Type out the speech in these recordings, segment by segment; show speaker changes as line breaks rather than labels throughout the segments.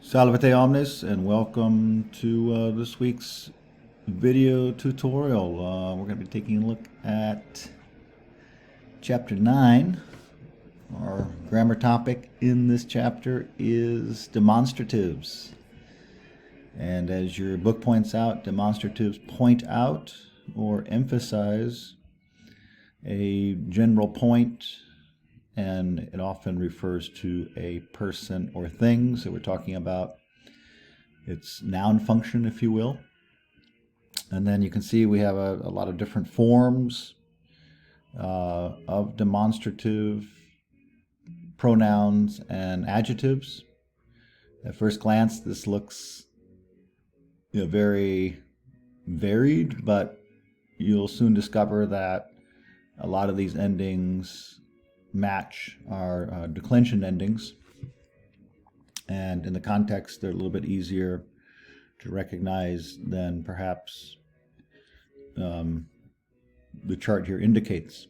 Salvate omnes, and welcome to this week's video tutorial. We're going to be taking a look at chapter 9. Our grammar topic in this chapter is demonstratives. And as your book points out, demonstratives point out or emphasize a general point, and it often refers to a person or thing. So we're talking about its noun function, if you will. And then you can see we have a lot of different forms of demonstrative pronouns and adjectives. At first glance, this looks very varied, but you'll soon discover that a lot of these endings match our declension endings, and in the context they're a little bit easier to recognize than perhaps the chart here indicates.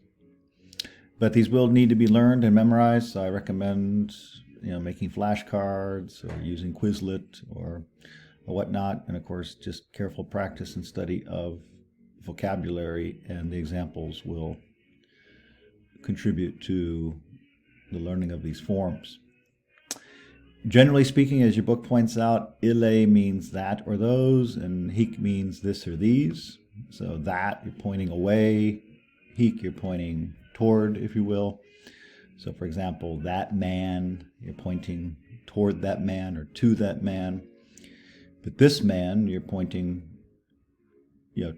But these will need to be learned and memorized, so I recommend making flashcards or using Quizlet or whatnot, and of course just careful practice and study of vocabulary, and the examples will contribute to the learning of these forms. Generally speaking, as your book points out, ille means that or those, and hic means this or these. So that, you're pointing away. Hic, you're pointing toward, if you will. So for example, that man, you're pointing toward that man or to that man. But this man, you're pointing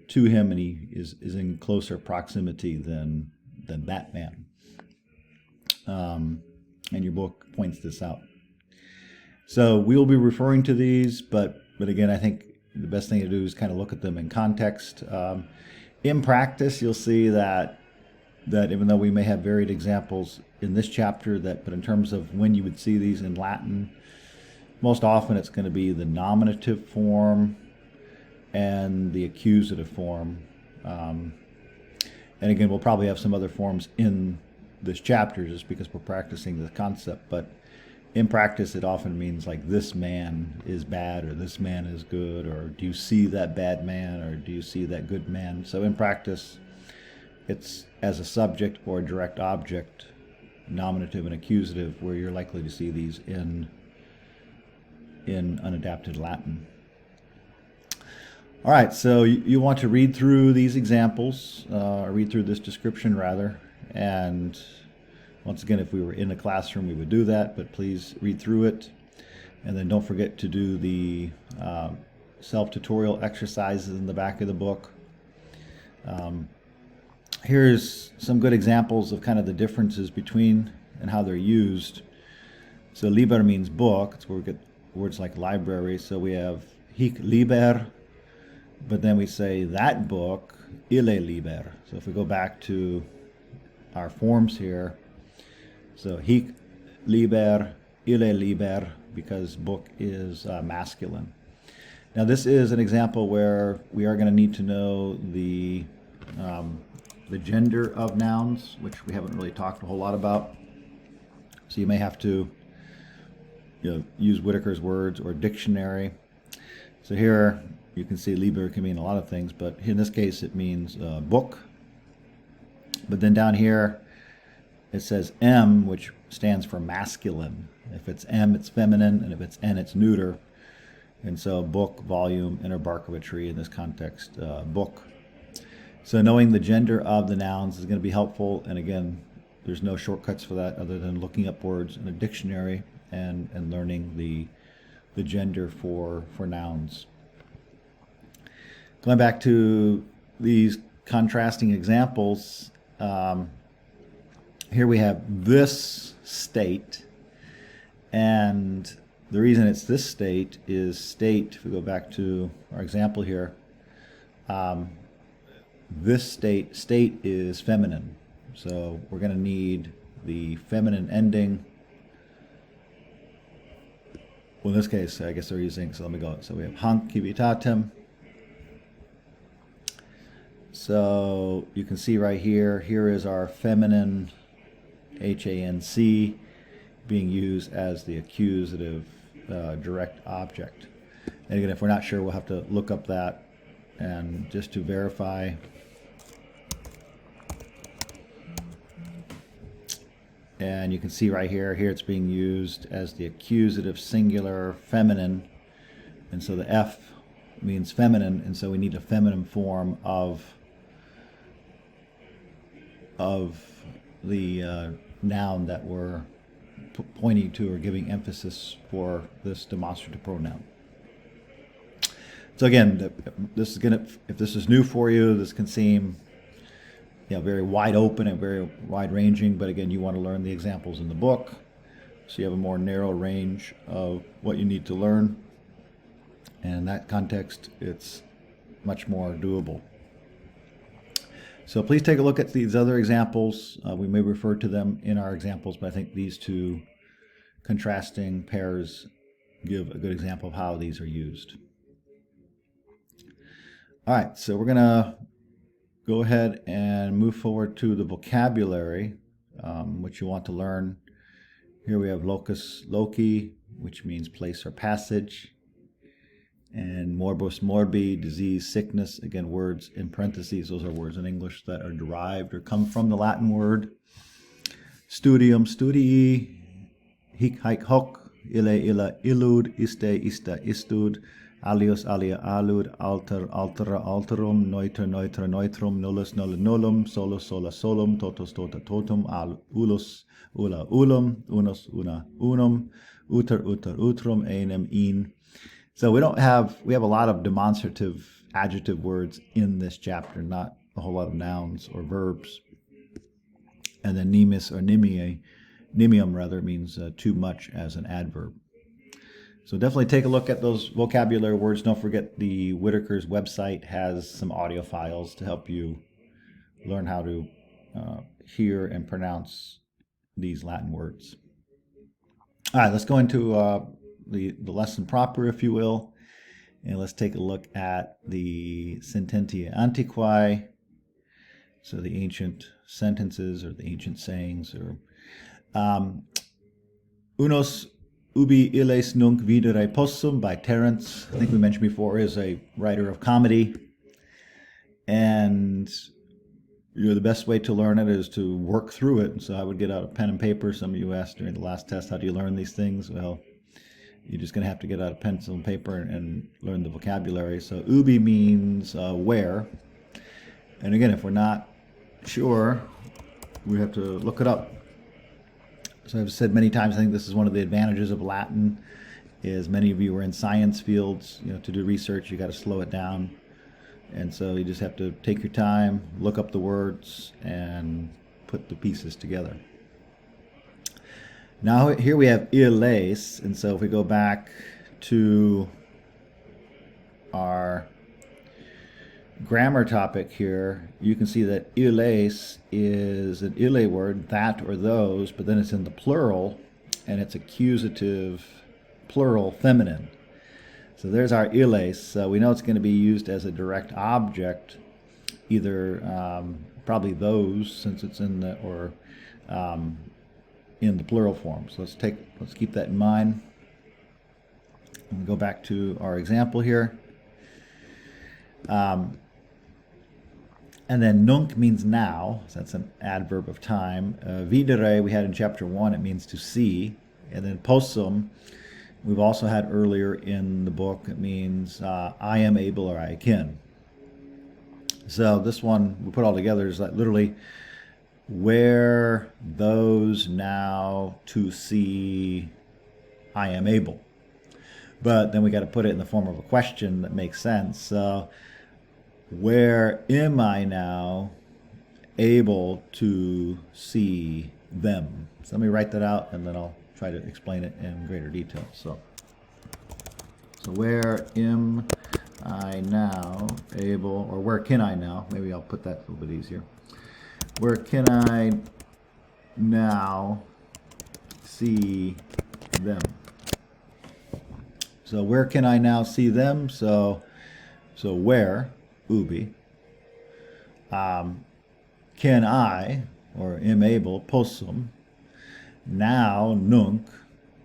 to him, and he is in closer proximity than that man. And your book points this out. So we'll be referring to these, but again, I think the best thing to do is kind of look at them in context. In practice, you'll see that even though we may have varied examples in this chapter, but in terms of when you would see these in Latin, most often it's going to be the nominative form and the accusative form. And again, we'll probably have some other forms in this chapter just because we're practicing the concept. But in practice, it often means like this man is bad or this man is good, or do you see that bad man or do you see that good man? So in practice, it's as a subject or a direct object, nominative and accusative, where you're likely to see these in unadapted Latin. All right, so you want to read through these examples, read through this description rather, and once again, if we were in a classroom, we would do that, but please read through it, and then don't forget to do the self-tutorial exercises in the back of the book. Here's some good examples of kind of the differences between and how they're used. So liber means book. It's where we get words like library. So we have hic liber, but then we say that book, ille liber. So if we go back to our forms here, so hic liber, ille liber, because book is masculine. Now this is an example where we are going to need to know the gender of nouns, which we haven't really talked a whole lot about. So you may have to use Whitaker's words or dictionary. So here you can see liber can mean a lot of things, but in this case it means book. But then down here it says M, which stands for masculine. If it's M, it's feminine, and if it's N, it's neuter. And so book, volume, interbarkatry in this context, book. So knowing the gender of the nouns is going to be helpful, and again, there's no shortcuts for that other than looking up words in a dictionary and learning the gender for nouns. Going back to these contrasting examples, here we have this state, and the reason it's this state is state, if we go back to our example here, this state is feminine. So we're going to need the feminine ending. Well, in this case, I guess they're using, so let me go. So we have hanc civitatem. So you can see right here is our feminine HANC being used as the accusative direct object. And again, if we're not sure, we'll have to look up that, and just to verify. And you can see right here it's being used as the accusative singular feminine. And so the F means feminine, and so we need a feminine form of the noun that we're pointing to or giving emphasis for this demonstrative pronoun. So again, this is gonna, if this is new for you, this can seem very wide open and very wide ranging, but again, you want to learn the examples in the book, so you have a more narrow range of what you need to learn. And in that context, it's much more doable. So please take a look at these other examples. We may refer to them in our examples, but I think these two contrasting pairs give a good example of how these are used. All right, so we're going to go ahead and move forward to the vocabulary, which you want to learn. Here we have locus loci, which means place or passage, and morbus morbi, disease, sickness. Again, words in parentheses, those are words in English that are derived or come from the Latin word. Studium, studii, hic haec hoc, ille illa illud, iste ista istud, alius alia alud, alter altera alterum, noiter noiter noitrum, nullus nulla nullum, solus sola solum, totus tota totum, ulus ulla ullum, unus una unum, uter uter utrum, enim in. So we have a lot of demonstrative adjective words in this chapter, not a whole lot of nouns or verbs. And then nimis or nimium rather means too much as an adverb. So definitely take a look at those vocabulary words. Don't forget the Whitaker's website has some audio files to help you learn how to hear and pronounce these Latin words. All right, let's go into the lesson proper, if you will, and let's take a look at the sententia antiquae, so the ancient sentences or the ancient sayings, or unos ubi illes nunc videre possum by Terence. I think we mentioned before, is a writer of comedy, and the best way to learn it is to work through it. So I would get out a pen and paper. Some of you asked during the last test, how do you learn these things? Well, you're just going to have to get out a pencil and paper and learn the vocabulary. So ubi means where. And again, if we're not sure, we have to look it up. So I've said many times, I think this is one of the advantages of Latin, is many of you are in science fields. To do research, you got to slow it down. And so you just have to take your time, look up the words, and put the pieces together. Now here we have illes, and so if we go back to our grammar topic here, you can see that illes is an ille word, that or those, but then it's in the plural, and it's accusative plural feminine. So there's our illes. So we know it's going to be used as a direct object, either probably those, since it's in the, or in the plural form. So let's keep that in mind. And go back to our example here. And then nunc means now, so that's an adverb of time. Videre we had in chapter 1, it means to see. And then possum, we've also had earlier in the book, it means I am able or I can. So this one we put all together is like literally where those now to see I am able. But then we got to put it in the form of a question that makes sense. So where am I now able to see them? So let me write that out, and then I'll try to explain it in greater detail. So where am I now able, or where can I now? Maybe I'll put that a little bit easier. Where can I now see them? So where can I now see them? So where, ubi, can I, or am able, possum, now, nunc,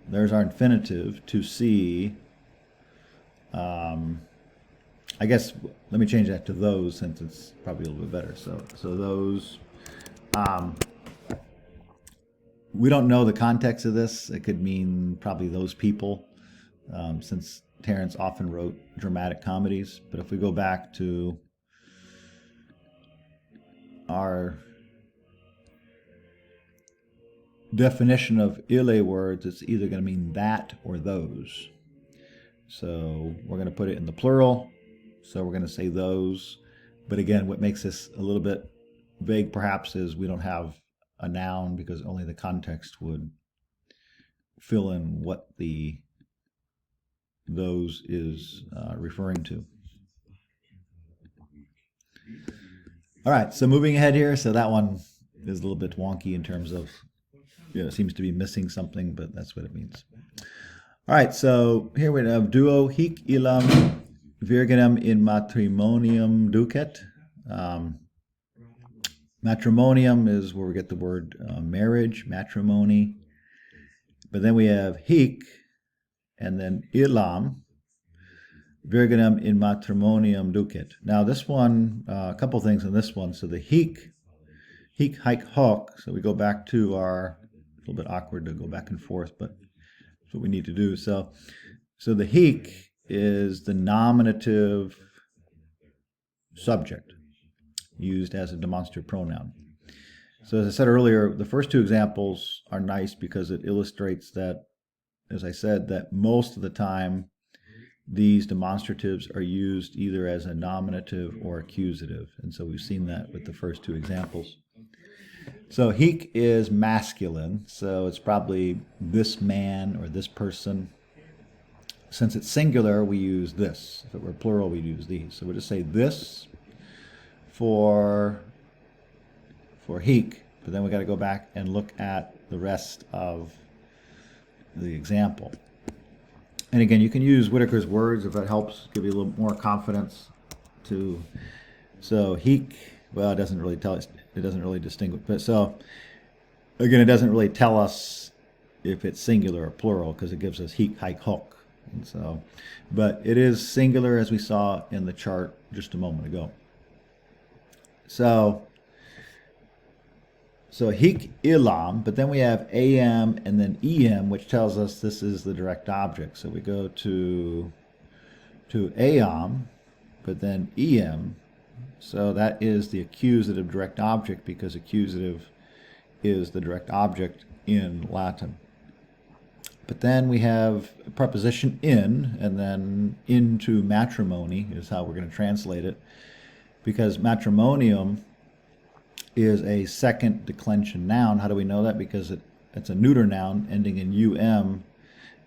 there's our infinitive to see. I guess let me change that to those since it's probably a little bit better. So those. We don't know the context of this. It could mean probably those people, since Terence often wrote dramatic comedies. But if we go back to our definition of ille words, it's either going to mean that or those. So we're going to put it in the plural. So we're going to say those. But again, what makes this a little bit vague perhaps is we don't have a noun because only the context would fill in what the those is referring to. All right, so moving ahead here. So that one is a little bit wonky in terms of, it seems to be missing something, but that's what it means. All right, so here we have duo hic illam virginem in matrimonium ducet. Matrimonium is where we get the word marriage, matrimony. But then we have hic, and then illam virginem in matrimonium ducet. Now this one, a couple things in this one. So the hic, haec, hoc. So we go back to our, a little bit awkward to go back and forth, but that's what we need to do. So the hic is the nominative subject used as a demonstrative pronoun. So as I said earlier, the first two examples are nice because it illustrates that, as I said, that most of the time these demonstratives are used either as a nominative or accusative. And so we've seen that with the first two examples. So hic is masculine, so it's probably this man or this person. Since it's singular, we use this. If it were plural, we'd use these. So we'll just say this for hic, but then we got to go back and look at the rest of the example. And again, you can use Whitaker's words if that helps give you a little more confidence. So hic, well, it doesn't really tell us, it doesn't really distinguish. But so again, it doesn't really tell us if it's singular or plural because it gives us hic, haec, hoc. And so, but it is singular as we saw in the chart just a moment ago. So hic illam, but then we have am and then em, which tells us this is the direct object. So we go to am, but then em. So that is the accusative direct object because accusative is the direct object in Latin. But then we have a preposition in, and then into matrimony is how we're going to translate it, because matrimonium is a second declension noun. How do we know that? Because it's a neuter noun ending in um,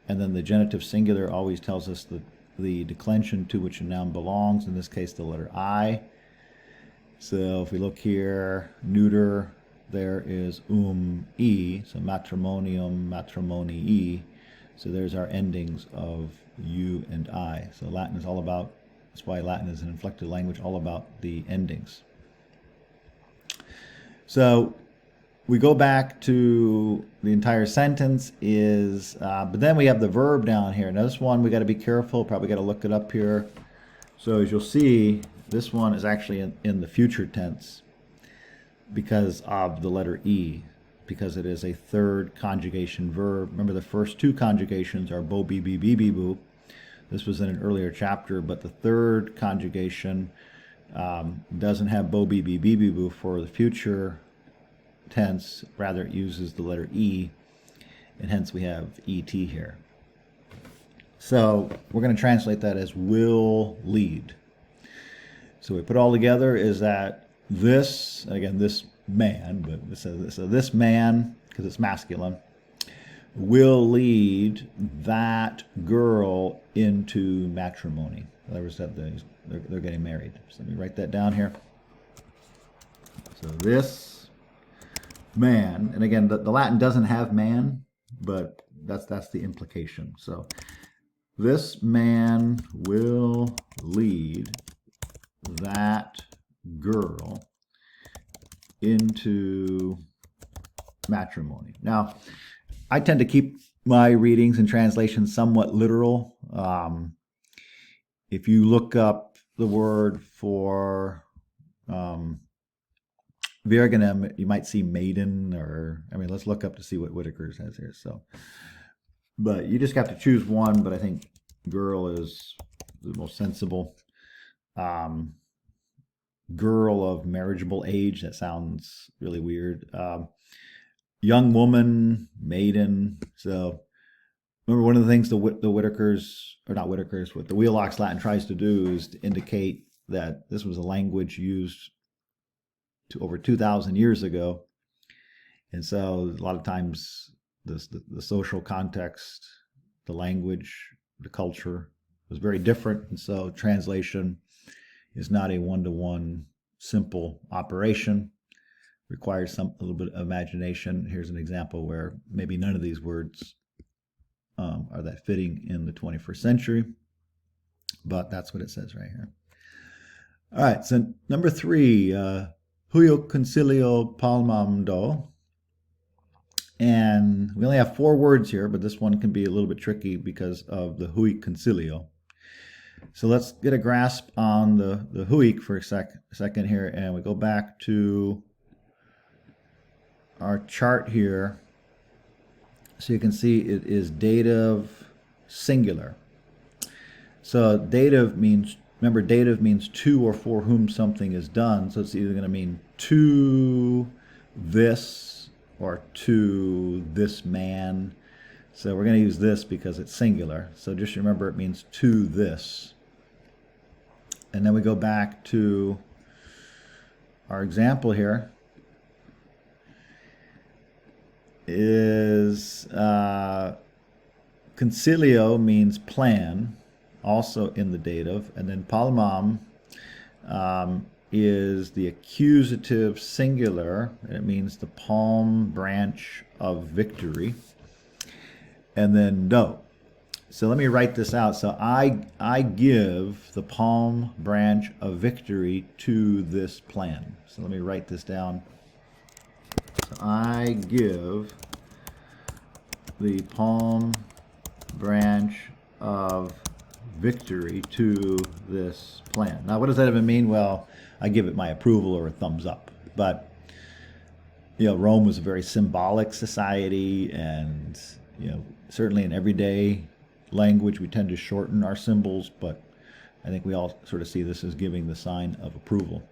and then the genitive singular always tells us the declension to which a noun belongs, in this case the letter I. So if we look here, neuter, there is e, so matrimonium, matrimonii. So there's our endings of u and I. So Latin is all about, that's why Latin is an inflected language, all about the endings. So we go back to the entire sentence is, but then we have the verb down here. Now this one we got to be careful, probably got to look it up here. So as you'll see, this one is actually in the future tense because of the letter E, because it is a third conjugation verb. Remember the first two conjugations are bo, be, boo. This was in an earlier chapter, but the third conjugation doesn't have bo, be, boo for the future tense. Rather, it uses the letter E, and hence we have ET here. So we're going to translate that as will lead. So we put all together is that this, again, this man, but so this man, because it's masculine, will lead that girl into matrimony. In other words, that they're getting married. So let me write that down here. So this man, and again, the Latin doesn't have man, but that's the implication. So this man will lead that girl into matrimony. Now, I tend to keep my readings and translations somewhat literal. If you look up the word for Virganem, you might see maiden, or I mean, let's look up to see what Whitaker says here. So, but you just have to choose one. But I think girl is the most sensible. Girl of marriageable age. That sounds really weird. Young woman, maiden. So remember, one of the things the Whitakers, or not Whitakers, what the Wheelock's Latin tries to do is to indicate that this was a language used to over 2,000 years ago. And so a lot of times the social context, the language, the culture was very different. And so translation is not a one-to-one simple operation. Requires a little bit of imagination. Here's an example where maybe none of these words are that fitting in the 21st century, but that's what it says right here. All right, so number 3, Huio concilio palmam do. And we only have 4 words here, but this one can be a little bit tricky because of the hui concilio. So let's get a grasp on the huic for a second here, and we go back to our chart here. So you can see it is dative singular. So dative means, remember, dative means to or for whom something is done. So it's either going to mean to this or to this man. So we're going to use this because it's singular. So just remember it means to this. And then we go back to our example here. Is concilio means plan, also in the dative, and then palmam is the accusative singular, and it means the palm branch of victory, and then do. So let me write this out. So I give the palm branch of victory to this plan. So let me write this down. So I give the palm branch of victory to this plan. Now, what does that even mean? Well, I give it my approval or a thumbs up. But, Rome was a very symbolic society, and, certainly in everyday language, we tend to shorten our symbols, but I think we all sort of see this as giving the sign of approval.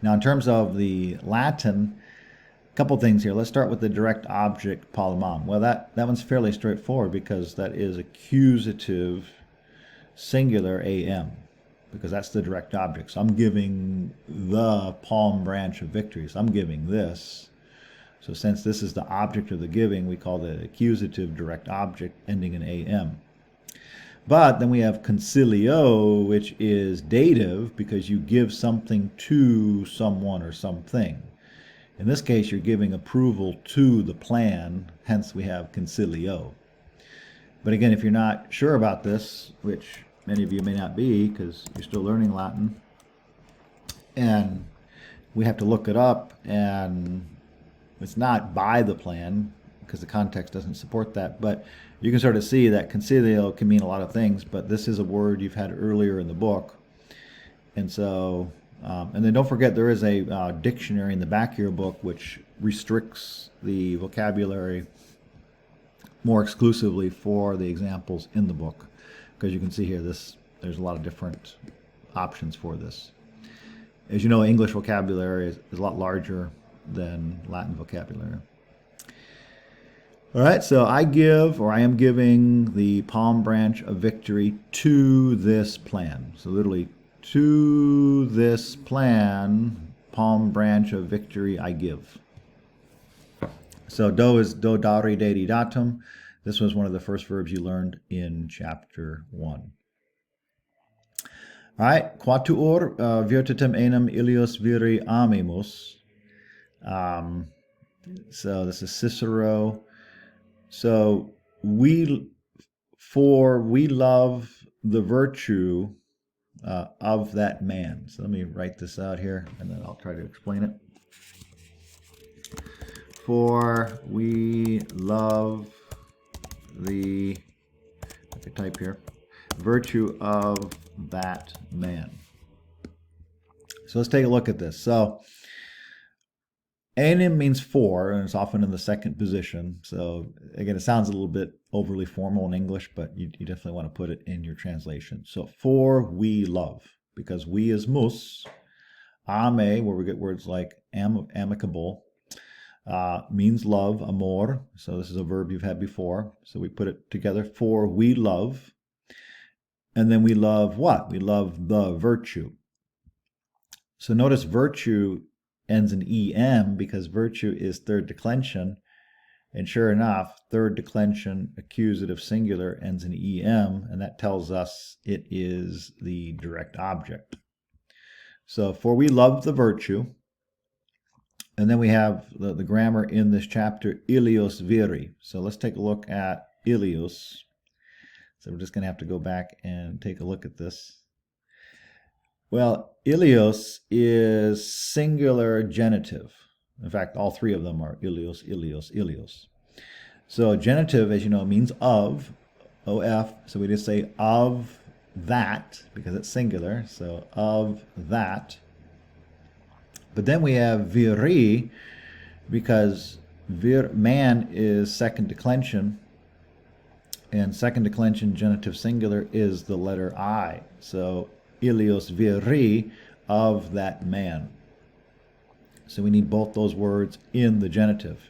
Now, in terms of the Latin, a couple things here. Let's start with the direct object palmam. Well, that one's fairly straightforward because that is accusative singular am, because that's the direct object. So I'm giving the palm branch of victory. So I'm giving this. So since this is the object of the giving, we call that accusative direct object ending in am. But then we have concilio, which is dative because you give something to someone or something. In this case, you're giving approval to the plan, hence we have concilio. But again, if you're not sure about this, which many of you may not be because you're still learning Latin, and we have to look it up, and it's not by the plan because the context doesn't support that, but you can sort of see that concilio can mean a lot of things, but this is a word you've had earlier in the book. And so, and then don't forget there is a dictionary in the back of your book which restricts the vocabulary more exclusively for the examples in the book, because you can see here there's a lot of different options for this. As you know, English vocabulary is a lot larger than Latin vocabulary. All right, so I give, or I am giving, the palm branch of victory to this plan. So literally, to this plan, palm branch of victory I give. So do is do dare dedi datum. This was one of the first verbs you learned in chapter 1. All right, quatuor virtutem enum ilios viri amemus. So this is Cicero. So we love the virtue of that man. So let me write this out here, and then I'll try to explain it. For we love the, I could type here, virtue of that man. So let's take a look at this. So einem means for, and it's often in the second position. So again, it sounds a little bit overly formal in English, but you definitely want to put it in your translation. So for we love, because we is mus, ame, where we get words like amicable, means love, amor. So this is a verb you've had before. So we put it together, for we love. And then we love what? We love the virtue. So notice virtue ends in em because virtue is third declension. And sure enough, third declension accusative singular ends in em, and that tells us it is the direct object. So for we love the virtue. And then we have the grammar in this chapter, ilios viri. So let's take a look at ilios. So we're just going to have to go back and take a look at this. Well, ilios is singular genitive. In fact, all three of them are ilios, ilios, ilios. So genitive, as you know, means of, of. So we just say of that, because it's singular. So of that. But then we have viri, because man is second declension, and second declension genitive singular is the letter I. So ilios viri, of that man. So we need both those words in the genitive.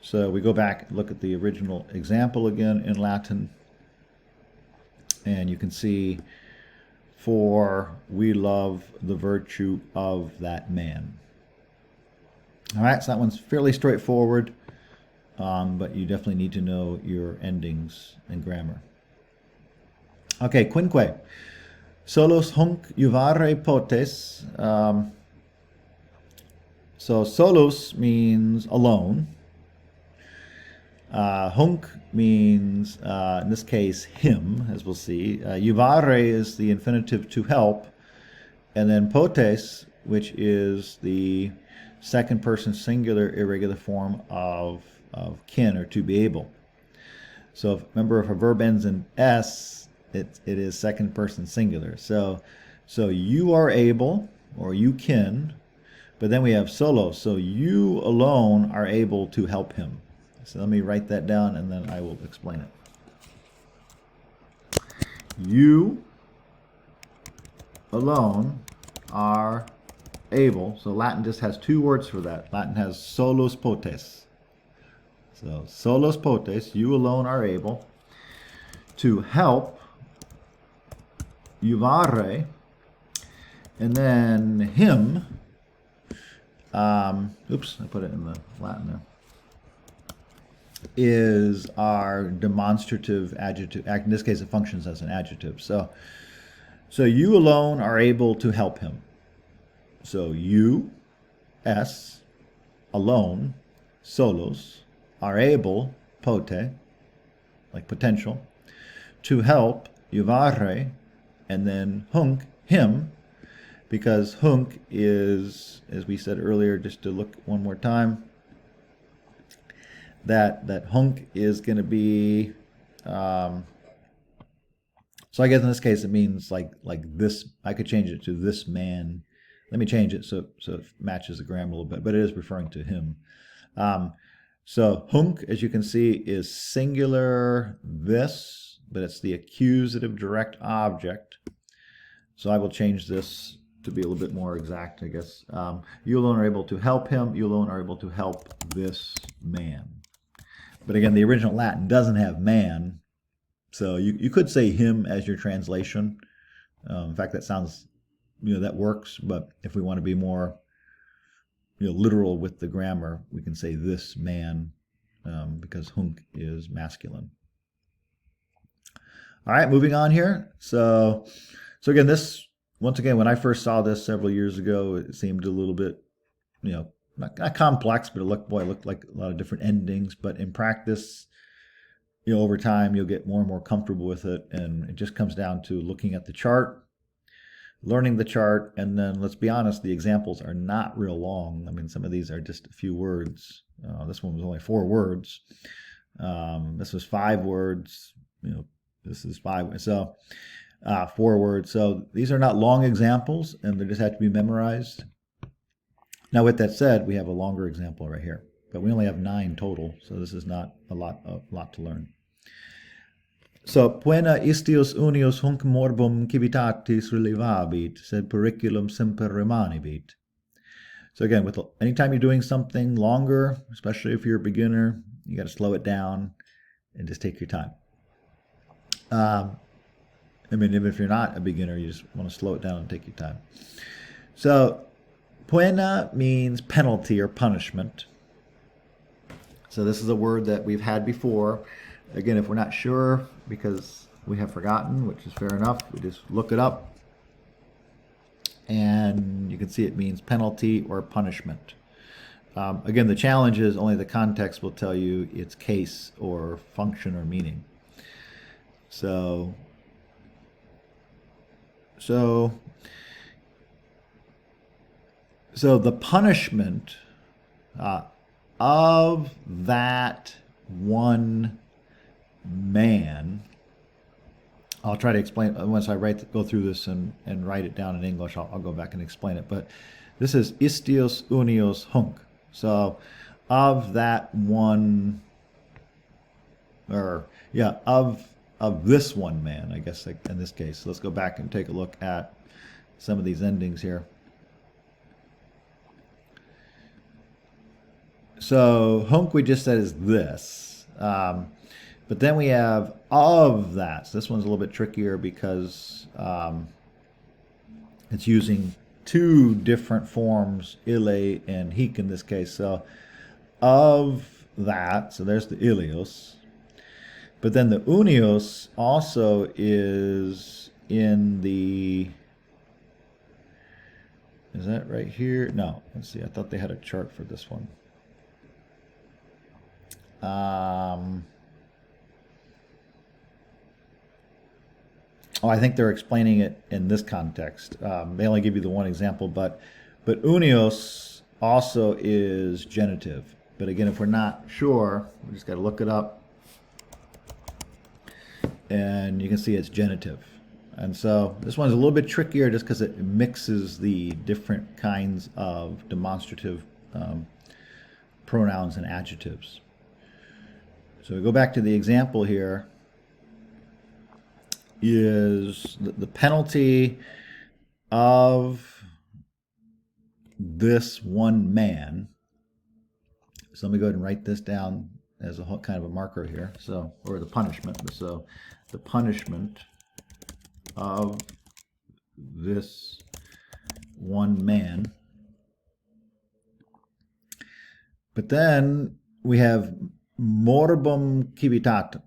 So we go back and look at the original example again in Latin, and you can see, for we love the virtue of that man. All right, so that one's fairly straightforward, but you definitely need to know your endings and grammar. Okay, quinque. Solus hunc juvare potes. So solus means alone. Hunc means, in this case, him, as we'll see. Juvare is the infinitive to help. And then potes, which is the second person singular irregular form of kin, or to be able. So remember, if a verb ends in s, it is second person singular. So you are able, or you can, but then we have solo. So you alone are able to help him. So let me write that down and then I will explain it. You alone are able. So Latin just has two words for that. Latin has solus potes. So solus potes, you alone are able to help juvare, and then him. Oops, I put it in the Latin there. Is our demonstrative adjective. In this case, it functions as an adjective. So you alone are able to help him. So you, s, alone, solos, are able, pote, like potential, to help, juvare, and then hunc, him, because hunc is, as we said earlier, just to look one more time, that hunc is going to be, so I guess in this case it means like this. I could change it to this man. Let me change it so it matches the grammar a little bit, but it is referring to him. So hunc, as you can see, is singular this, but it's the accusative direct object. So I will change this to be a little bit more exact, I guess. You alone are able to help him. You alone are able to help this man. But again, the original Latin doesn't have man, so you could say him as your translation. In fact, that sounds, that works. But if we want to be more, literal with the grammar, we can say this man, because hunc is masculine. All right, moving on here. So again, this, once again, when I first saw this several years ago, it seemed a little bit, not complex, but it looked like a lot of different endings. But in practice, over time, you'll get more and more comfortable with it. And it just comes down to looking at the chart, learning the chart, and then, let's be honest, the examples are not real long. I mean, some of these are just a few words. This one was only 4 words. This was 5 words. This is 5. So 4 words. So these are not long examples, and they just have to be memorized. Now, with that said, we have a longer example right here, but we only have 9 total, so this is not a lot to learn. So, Puena istios unios hunc morbum civitatis relevabit, sed periculum semper remanibit. So again, with anytime you're doing something longer, especially if you're a beginner, you got to slow it down and just take your time. I mean, even if you're not a beginner, you just want to slow it down and take your time. So, Puena means penalty or punishment. So this is a word that we've had before. Again, if we're not sure because we have forgotten, which is fair enough, we just look it up. And you can see it means penalty or punishment. Again, the challenge is only the context will tell you its case or function or meaning. So the punishment of that one man, I'll try to explain once I go through this and write it down in English. I'll go back and explain it. But this is istios unios hunc. So of that one, of this one man, I guess in this case. Let's go back and take a look at some of these endings here. So hunc we just said is this. But then we have of that. So this one's a little bit trickier because it's using 2 different forms, ille and hic in this case. So of that, so there's the ilios. But then the unios also is in the, is that right here? No, let's see. I thought they had a chart for this one. I think they're explaining it in this context. They only give you the one example, but unios also is genitive. But again, if we're not sure, we just got to look it up. And you can see it's genitive. And so this one's a little bit trickier just because it mixes the different kinds of demonstrative pronouns and adjectives. So we go back to the example here. Is the penalty of this one man. So let me go ahead and write this down as a kind of a marker here. So, or the punishment. So the punishment of this one man. But then we have morbum civitatis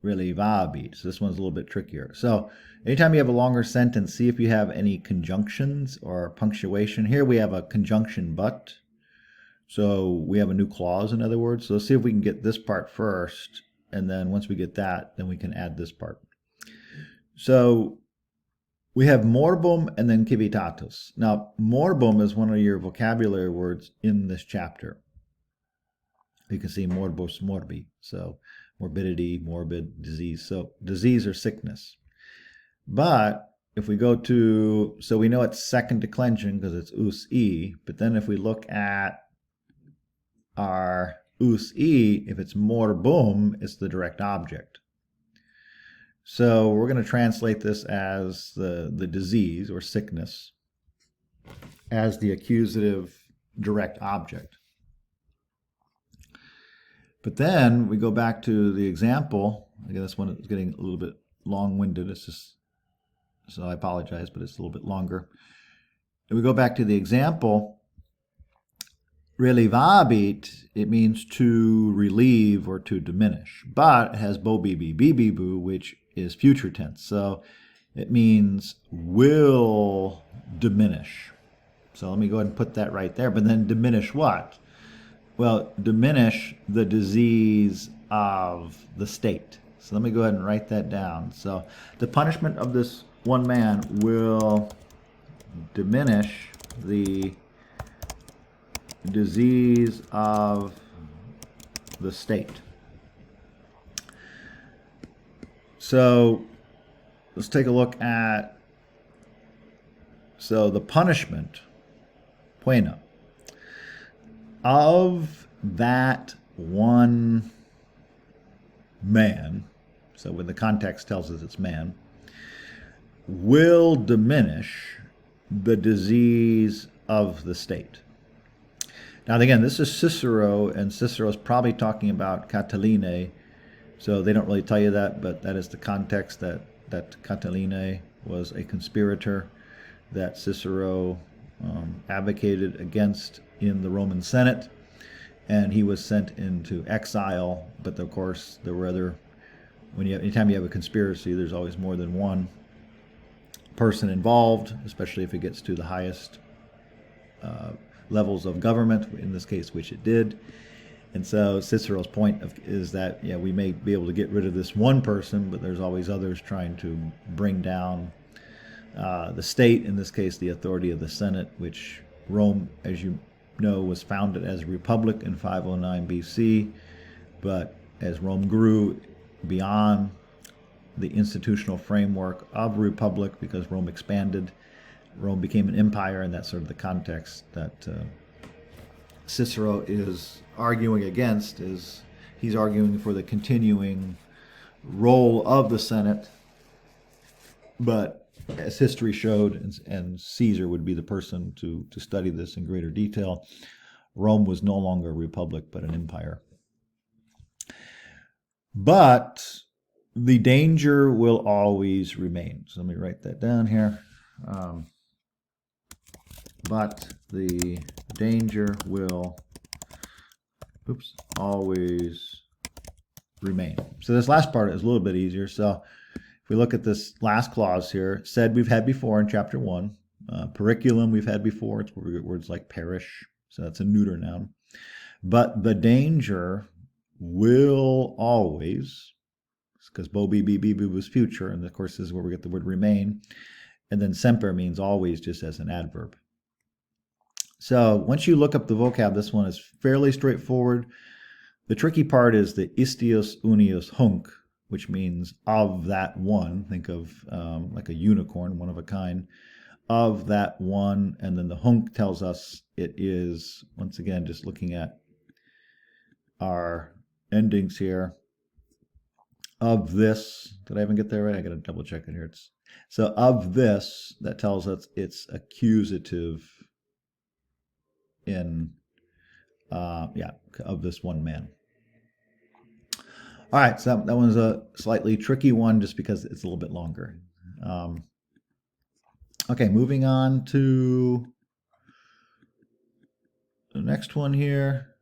relevabit. So this one's a little bit trickier. So anytime you have a longer sentence, see if you have any conjunctions or punctuation. Here we have a conjunction but. So we have a new clause, in other words. So let's see if we can get this part first. And then once we get that, then we can add this part. So we have morbum and then civitatis. Now, morbum is one of your vocabulary words in this chapter. You can see morbus morbi. So morbidity, morbid, disease. So disease or sickness. But if we go to, so we know it's second declension because it's us e. But then if we look at our us e, if it's morbum, it's the direct object. So we're going to translate this as the disease or sickness as the accusative direct object. But then we go back to the example. Again, this one is getting a little bit long-winded. It's just, so I apologize, but it's a little bit longer. And we go back to the example. Relevabit, it means to relieve or to diminish, but it has bo bibi bibi boo, which is future tense. So it means will diminish. So let me go ahead and put that right there. But then diminish what? Well, diminish the disease of the state. So let me go ahead and write that down. So the punishment of this one man will diminish the disease of the state. So let's take a look at, so the punishment, pena, of that one man, so when the context tells us it's man, will diminish the disease of the state. Now again, this is Cicero, and Cicero is probably talking about Catiline, so they don't really tell you that, but that is the context, that Catiline was a conspirator that Cicero advocated against in the Roman Senate, and he was sent into exile. But of course, there were other, anytime you have a conspiracy, there's always more than one person involved, especially if it gets to the highest levels of government, in this case, which it did. And so Cicero's point is that, yeah, we may be able to get rid of this one person, but there's always others trying to bring down the state, in this case, the authority of the Senate, which Rome, as you know, was founded as a republic in 509 BC. But as Rome grew beyond the institutional framework of a republic, because Rome expanded, Rome became an empire, and that's sort of the context that Cicero is arguing against. Is he's arguing for the continuing role of the Senate, but as history showed, and Caesar would be the person to study this in greater detail, Rome was no longer a republic but an empire. But the danger will always remain. So let me write that down here. But the danger will always remain. So this last part is a little bit easier. So if we look at this last clause here, said we've had before in chapter 1. Periculum we've had before. It's where we get words like perish. So that's a neuter noun. But the danger will always, because bo be was future, and of course this is where we get the word remain. And then semper means always, just as an adverb. So once you look up the vocab, this one is fairly straightforward. The tricky part is the istios unius hunc, which means of that one. Think of like a unicorn, one of a kind, of that one. And then the hunc tells us it is, once again, just looking at our endings here, of this. Did I even get that right? I got to double check it here. So of this, that tells us it's accusative in, of this one man. All right, so that one's a slightly tricky one just because it's a little bit longer. Okay, moving on to the next one here,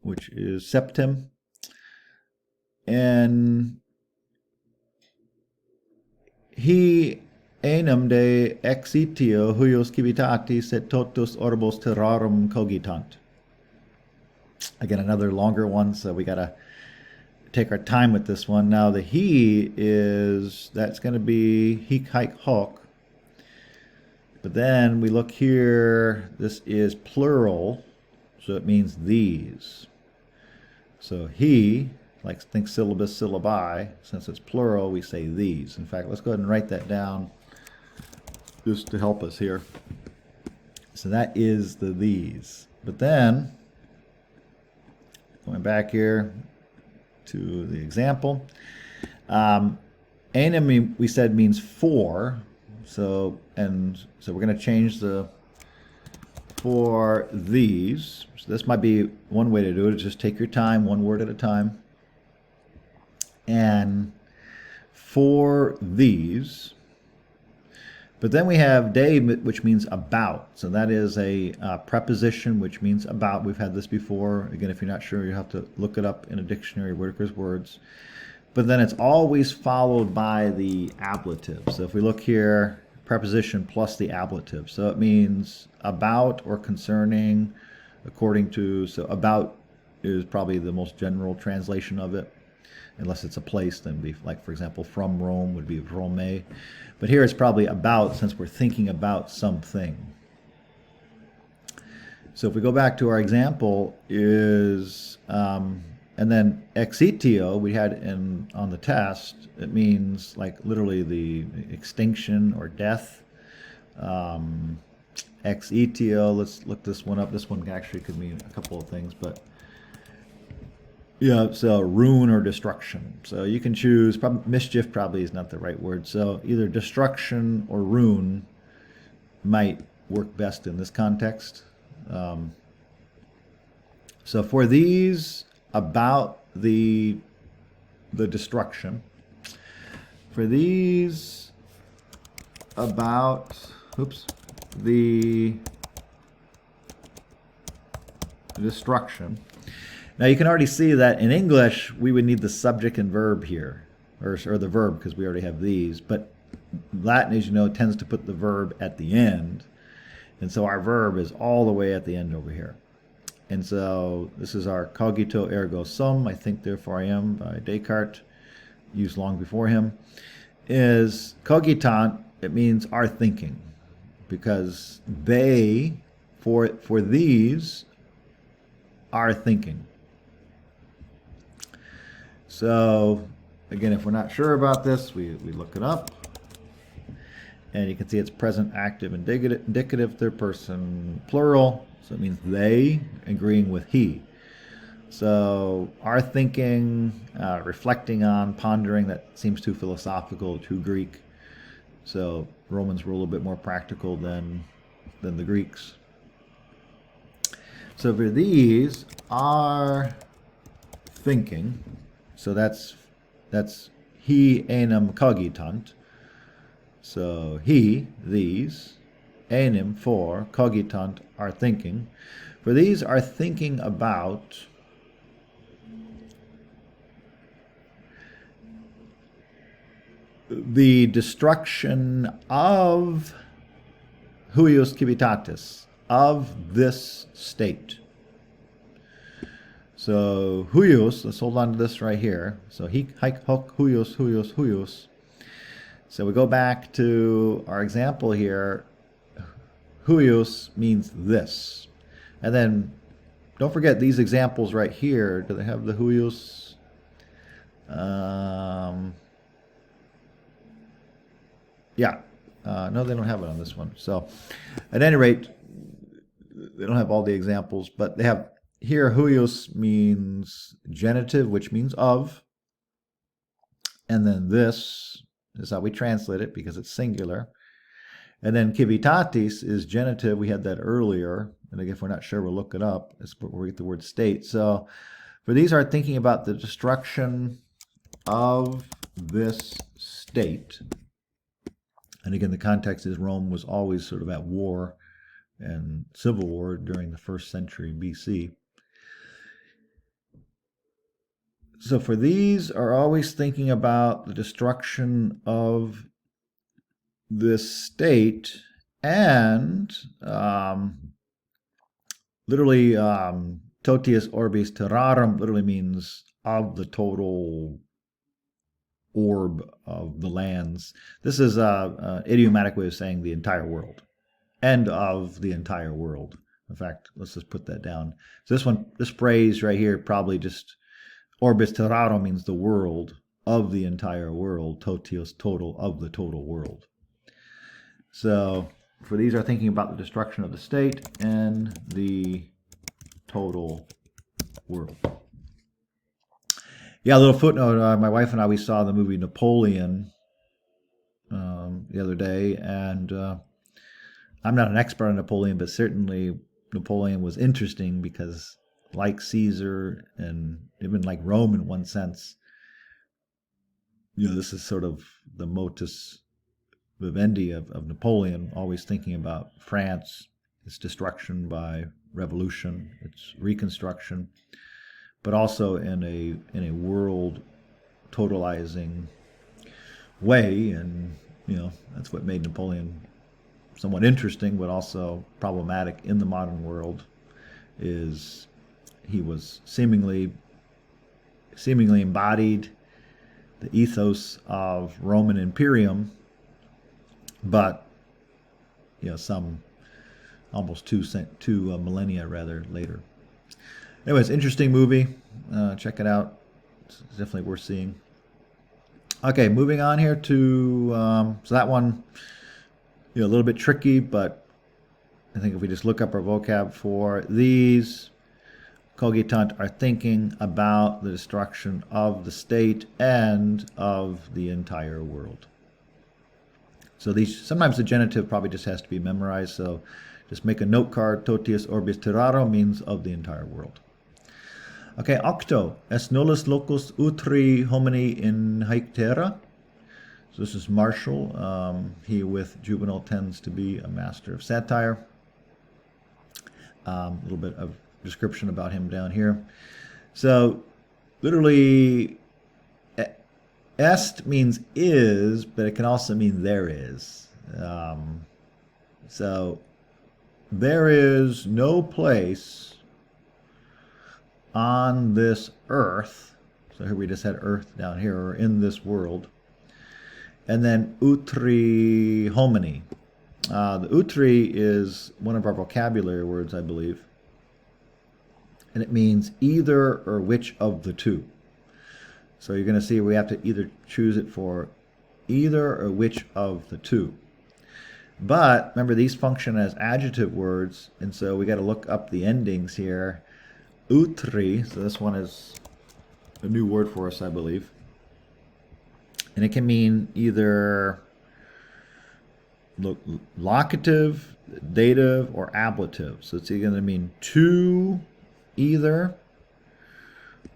which is septem. And he enum de exitio huios civitatis et totus orbos terrarum cogitant. Again, another longer one, so we got to take our time with this one. Now the he is, that's going to be hic haec hoc. But then we look here, this is plural, so it means these. So he, like think syllabus, syllabi, since it's plural, we say these. In fact, let's go ahead and write that down just to help us here. So that is the these. But then, going back here to the example, enemy we said means for. So we're going to change the for these. So this might be one way to do it, is just take your time, one word at a time. And for these. But then we have de, which means about. So that is a preposition which means about. We've had this before. Again, if you're not sure, you have to look it up in a dictionary, Whitaker's Words. But then it's always followed by the ablative. So if we look here, preposition plus the ablative. So it means about or concerning, according to, so about is probably the most general translation of it. Unless it's a place, then be like, for example, from Rome would be Rome. But here it's probably about, since we're thinking about something. So if we go back to our example, is And then exitio we had on the test. It means like literally the extinction or death. Exitio, let's look this one up. This one actually could mean a couple of things, but yeah, so ruin or destruction. So you can choose, mischief probably is not the right word. So either destruction or ruin might work best in this context. So for these about the destruction, for these about, the destruction. Now you can already see that in English we would need the subject and verb here, or the verb, because we already have these. But Latin, as you know, tends to put the verb at the end, and so our verb is all the way at the end over here. And so this is our cogito ergo sum, I think therefore I am, by Descartes, used long before him. Is cogitant, it means are thinking, because they, for these, are thinking. So again, if we're not sure about this, we look it up. And you can see it's present, active, indicative, third person, plural. So it means they, agreeing with he. So are thinking, reflecting on, pondering, that seems too philosophical, too Greek. So Romans were a little bit more practical than the Greeks. So for these are thinking. So that's he enim cogitant. So he, these, enim, for, cogitant, are thinking. For these are thinking about the destruction of huius civitatis, of this state. So huius, let's hold on to this right here. So hic, hoc, huius. So we go back to our example here. Huius means this. And then don't forget these examples right here. Do they have the huius? Yeah. No, they don't have it on this one. So at any rate, they don't have all the examples, but they have here huius means genitive, which means of. And then this is how we translate it because it's singular. And then civitatis is genitive. We had that earlier. And again, if we're not sure, we'll look it up. It's where we get the word state. So for these are thinking about the destruction of this state. And again, the context is Rome was always sort of at war and civil war during the 1st century BC. So for these are always thinking about the destruction of this state, and literally totius orbis terrarum literally means of the total orb of the lands. This is an idiomatic way of saying the entire world, and of the entire world. In fact, let's just put that down. So this phrase right here probably just orbis terrarum means the world, of the entire world, totios, total, of the total world. So for these are thinking about the destruction of the state and the total world. Yeah, a little footnote. My wife and I, we saw the movie Napoleon the other day, and I'm not an expert on Napoleon, but certainly Napoleon was interesting because, like Caesar and even like Rome in one sense, this is sort of the modus vivendi of Napoleon, always thinking about France, its destruction by revolution, its reconstruction, but also in a world totalizing way. And that's what made Napoleon somewhat interesting, but also problematic in the modern world, is he was seemingly embodied the ethos of Roman Imperium, but some almost two millennia rather later. Anyways, interesting movie. Check it out. It's definitely worth seeing. Okay, moving on here to so that one, a little bit tricky, but I think if we just look up our vocab for these, cogitant are thinking about the destruction of the state and of the entire world. So these, sometimes the genitive probably just has to be memorized, so just make a note card. Totius orbis terraro means of the entire world. Okay, octo. Es nullus locus utri homini in haec terra. So this is Marshall. He with Juvenal tends to be a master of satire. A little bit of description about him down here. So literally, est means is, but it can also mean there is. So there is no place on this earth. So here we just had earth down here, or in this world. And then utri homini. The utri is one of our vocabulary words, I believe. And it means either or which of the two. So you're going to see we have to either choose it for either or which of the two. But remember, these function as adjective words, and so we got to look up the endings here. Utri, so this one is a new word for us, I believe. And it can mean either locative, dative, or ablative. So it's either going to mean to either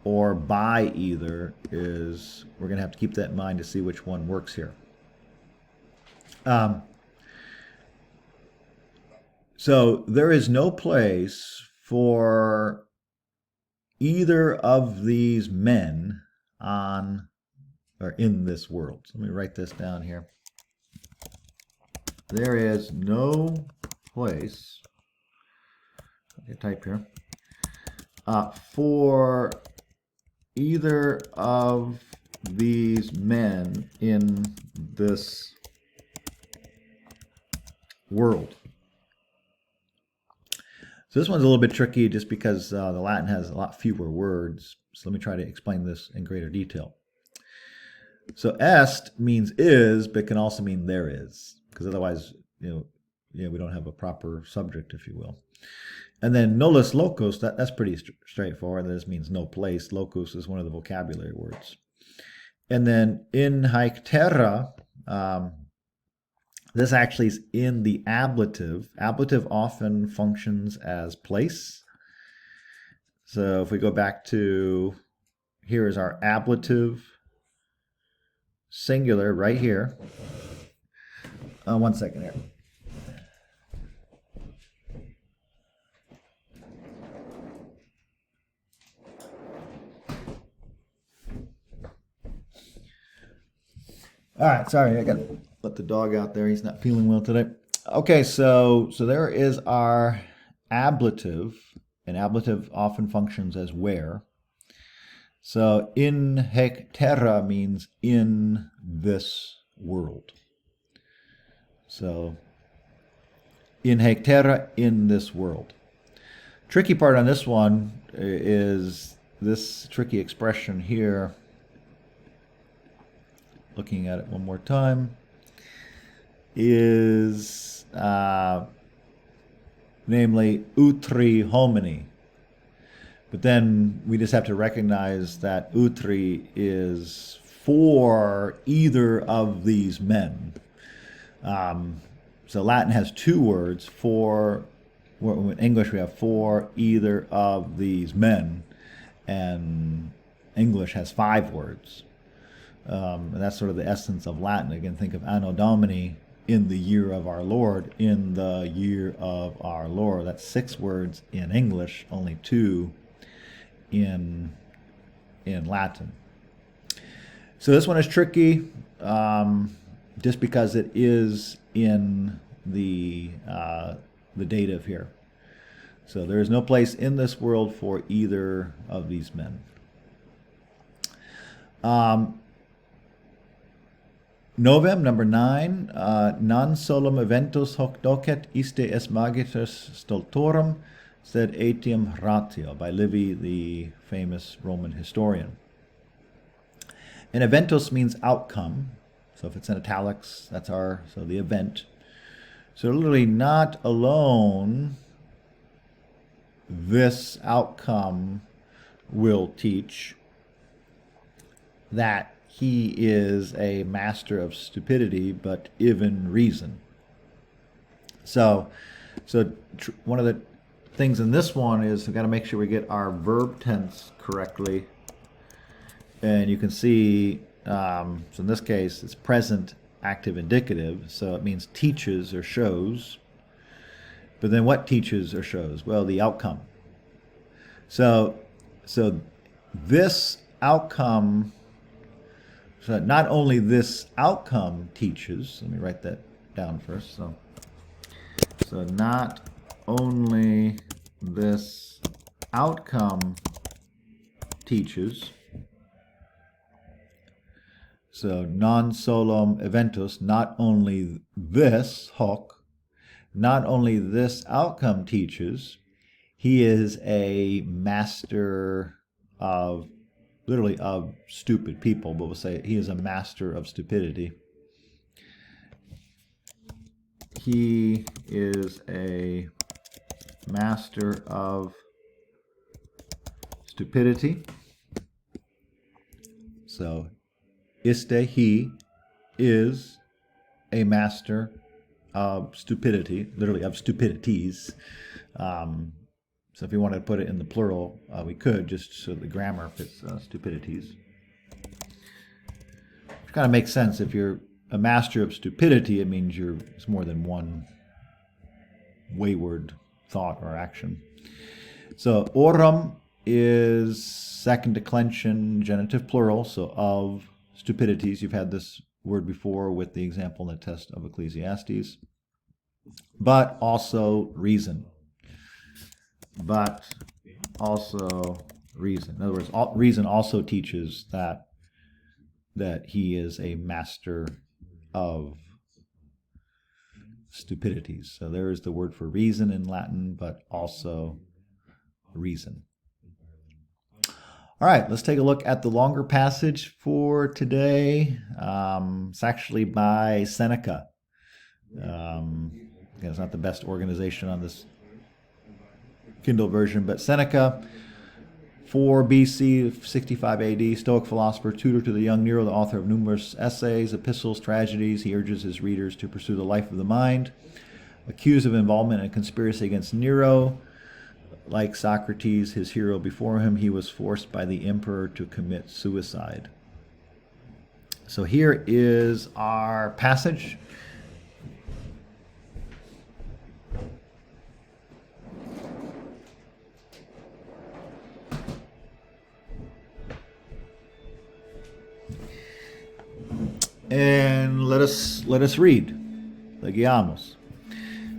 or by either. Is we're going to have to keep that in mind to see which one works here. So there is no place for either of these men on or in this world. So let me write this down here. There is no place, okay, type here, for either of these men in this world. So this one's a little bit tricky just because the Latin has a lot fewer words. So let me try to explain this in greater detail. So est means is, but can also mean there is, because otherwise, we don't have a proper subject, if you will. And then nullus locus, that's pretty straightforward. This means no place. Locus is one of the vocabulary words. And then in haec terra, this actually is in the ablative. Ablative often functions as place. So if we go back to, here is our ablative singular right here. 1 second here. All right, sorry, I got to let the dog out there. He's not feeling well today. Okay, so there is our ablative, and ablative often functions as where. So in haec terra means in this world. So in haec terra, in this world. Tricky part on this one is this tricky expression here. Looking at it one more time, is namely utri homini. But then we just have to recognize that utri is for either of these men. So Latin has two words for, in English we have for either of these men, and English has 5 words. And that's sort of the essence of Latin. Again, think of Anno Domini, in the year of our Lord, in the year of our Lord. That's 6 words in English, only 2 in Latin. So this one is tricky, just because it is in the dative here. So there is no place in this world for either of these men. Novem, number 9, non solum eventus hoc docet iste es magitus stultorum, sed etiam ratio, by Livy, the famous Roman historian. And eventos means outcome. So if it's in italics, that's so the event. So literally, not alone this outcome will teach that he is a master of stupidity, but even reason. So one of the things in this one is we've got to make sure we get our verb tense correctly. And you can see, so in this case, it's present active indicative, so it means teaches or shows. But then what teaches or shows? Well, the outcome. So this outcome, so not only this outcome teaches, let me write that down first. So not only this outcome teaches, so non solum eventus, not only this, hoc, not only this outcome teaches, he is a master of, literally of stupid people, but we'll say he is a master of stupidity. He is a master of stupidity. So, he is a master of stupidity, literally of stupidities. So if you wanted to put it in the plural, we could, just so the grammar fits stupidities. Which kind of makes sense. If you're a master of stupidity, it means it's more than one wayward thought or action. So orum is second declension genitive plural, so of stupidities. You've had this word before with the example in the test of Ecclesiastes. But also reason. But also reason. In other words, reason also teaches that he is a master of stupidities. So there is the word for reason in Latin, but also reason. All right, let's take a look at the longer passage for today. It's actually by Seneca. Again, it's not the best organization on this Kindle version, but Seneca, 4 BC, 65 AD, Stoic philosopher, tutor to the young Nero, the author of numerous essays, epistles, tragedies. He urges his readers to pursue the life of the mind. Accused of involvement in a conspiracy against Nero, like Socrates, his hero before him, he was forced by the emperor to commit suicide. So here is our passage. And let us read. Legiamus.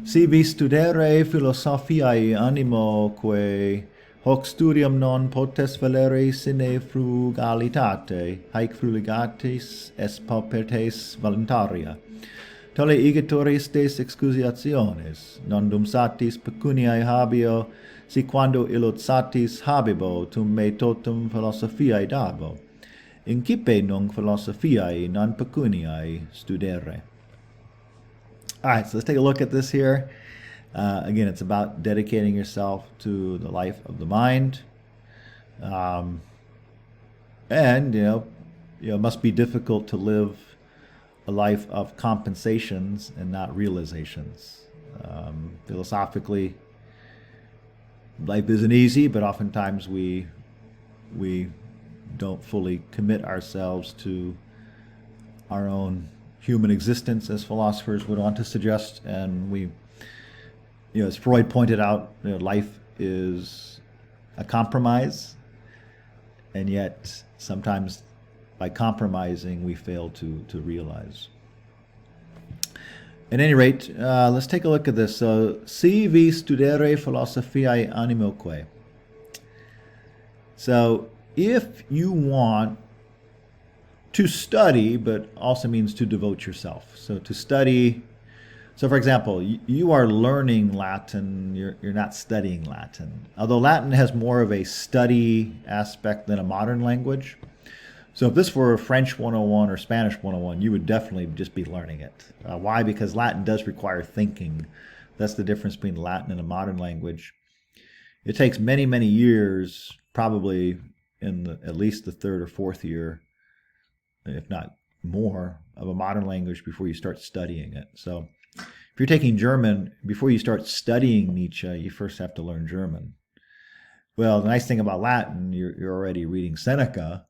Si vi studere philosophiae animoque, hoc studium non potes valere sine frugalitate, haec frugatis es paupertes voluntaria. Tole igitoris des excusationes, non dum satis pecuniae habio, si quando illud satis habibo, tum me totum philosophiae dabo. Incipe nunc philosophiae non pecuniae studere. All right, so let's take a look at this here. Again, it's about dedicating yourself to the life of the mind. And, it must be difficult to live a life of compensations and not realizations. Philosophically, life isn't easy, but oftentimes we don't fully commit ourselves to our own human existence, as philosophers would want to suggest. And we, as Freud pointed out, life is a compromise, and yet sometimes by compromising we fail to realize. At any rate, let's take a look at this. So, si vi studere philosophiae animoque. So, if you want to study, but also means to devote yourself. So to study So, for example, you are learning Latin, you're not studying Latin. Although Latin has more of a study aspect than a modern language. So if this were French 101 or Spanish 101, you would definitely just be learning it. Why? Because Latin does require thinking. That's the difference between Latin and a modern language. It takes many, many years, probably in at least the third or fourth year, if not more, of a modern language before you start studying it. So if you're taking German, before you start studying Nietzsche, you first have to learn German. Well, the nice thing about Latin, you're already reading Seneca,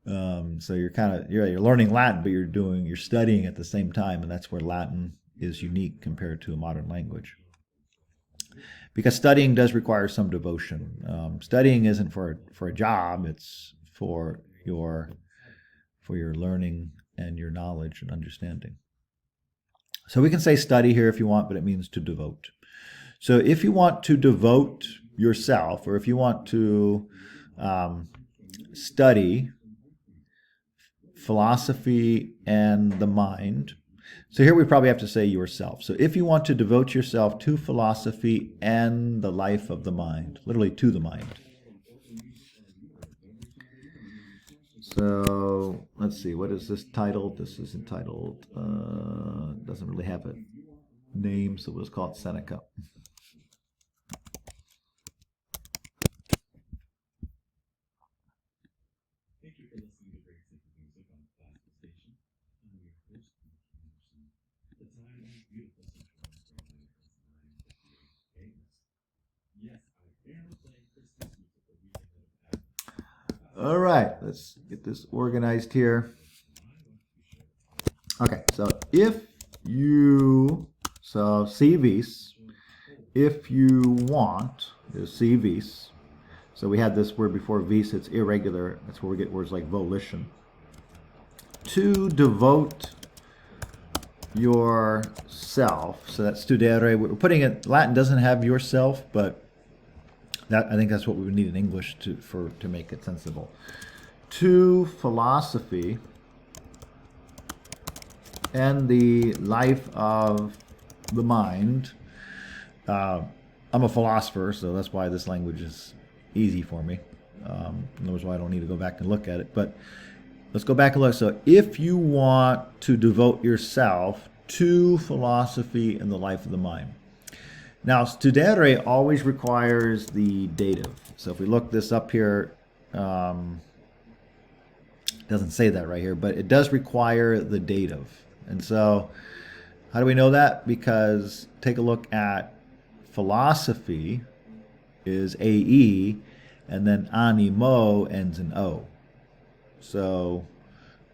so you're learning Latin, but you're studying at the same time, and that's where Latin is unique compared to a modern language. Because studying does require some devotion. Studying isn't for a job; it's for your learning and your knowledge and understanding. So we can say study here if you want, but it means to devote. So if you want to devote yourself, or if you want to study philosophy and the mind, so here we probably have to say yourself. So if you want to devote yourself to philosophy and the life of the mind, literally to the mind. So let's see, what is this titled? This is entitled, doesn't really have a name, so we'll call it Seneca. All right, let's get this organized here. Okay, so si vis, if you want, is si vis. So we had this word before vis, it's irregular. That's where we get words like volition. To devote yourself, so that's studere. We're putting it, Latin doesn't have yourself, but I think that's what we would need in English to make it sensible. To philosophy and the life of the mind. I'm a philosopher, so that's why this language is easy for me. That's why I don't need to go back and look at it. But let's go back and look. So if you want to devote yourself to philosophy and the life of the mind. Now, studere always requires the dative. So if we look this up here, it doesn't say that right here, but it does require the dative. And so how do we know that? Because take a look at philosophy is AE, and then animo ends in O. So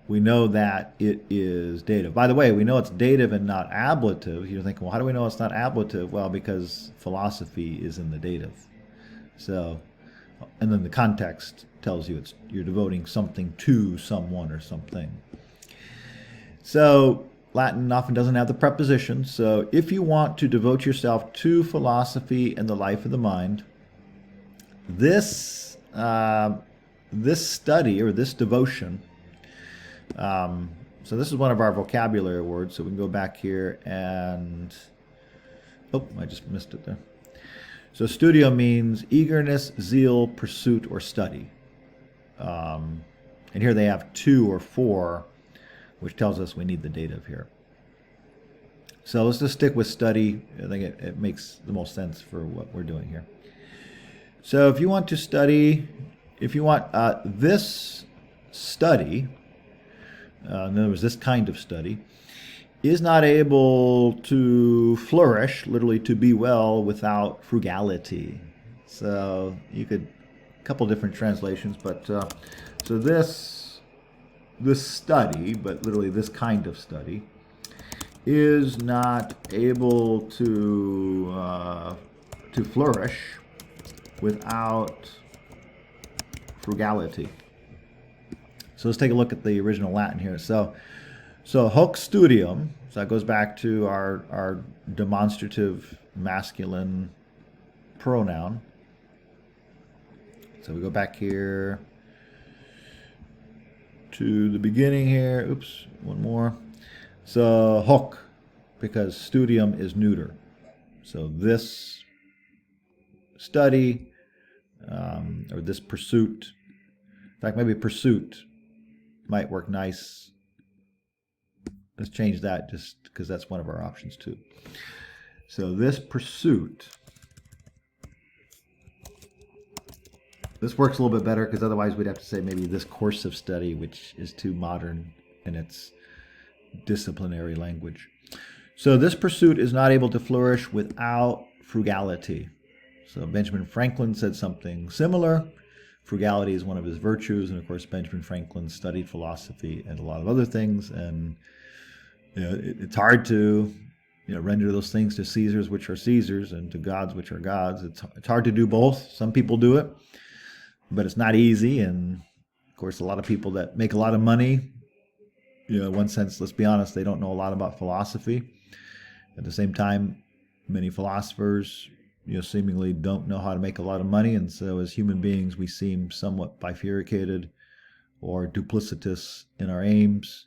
we know that it is dative. By the way, we know it's dative and not ablative. You're thinking, well, how do we know it's not ablative? Well, because philosophy is in the dative. So, and then the context tells you you're devoting something to someone or something. So Latin often doesn't have the preposition. So if you want to devote yourself to philosophy and the life of the mind, this study or this devotion. So this is one of our vocabulary words. So we can go back here and, oh, I just missed it there. So studio means eagerness, zeal, pursuit, or study. And here they have to or for, which tells us we need the dative here. So let's just stick with study. I think it makes the most sense for what we're doing here. So if you want to study, if you want this study, in other words, this kind of study, is not able to flourish, literally to be well, without frugality. So you could, a couple different translations, but so this study, but literally this kind of study, is not able to flourish without frugality. So let's take a look at the original Latin here. So hoc studium, so that goes back to our demonstrative masculine pronoun. So we go back here to the beginning here. Oops, one more. So hoc, because studium is neuter. So this study, or this pursuit, in fact, maybe pursuit might work nice. Let's change that just because that's one of our options too. So this pursuit, this works a little bit better because otherwise we'd have to say maybe this course of study, which is too modern in its disciplinary language. So this pursuit is not able to flourish without frugality. So Benjamin Franklin said something similar. Frugality is one of his virtues, and of course Benjamin Franklin studied philosophy and a lot of other things, and it's hard to render those things to Caesars which are Caesars and to gods which are gods. It's hard to do both. Some people do it, but it's not easy. And of course, a lot of people that make a lot of money, in one sense, let's be honest, they don't know a lot about philosophy. At the same time, many philosophers, seemingly don't know how to make a lot of money, and so as human beings, we seem somewhat bifurcated or duplicitous in our aims.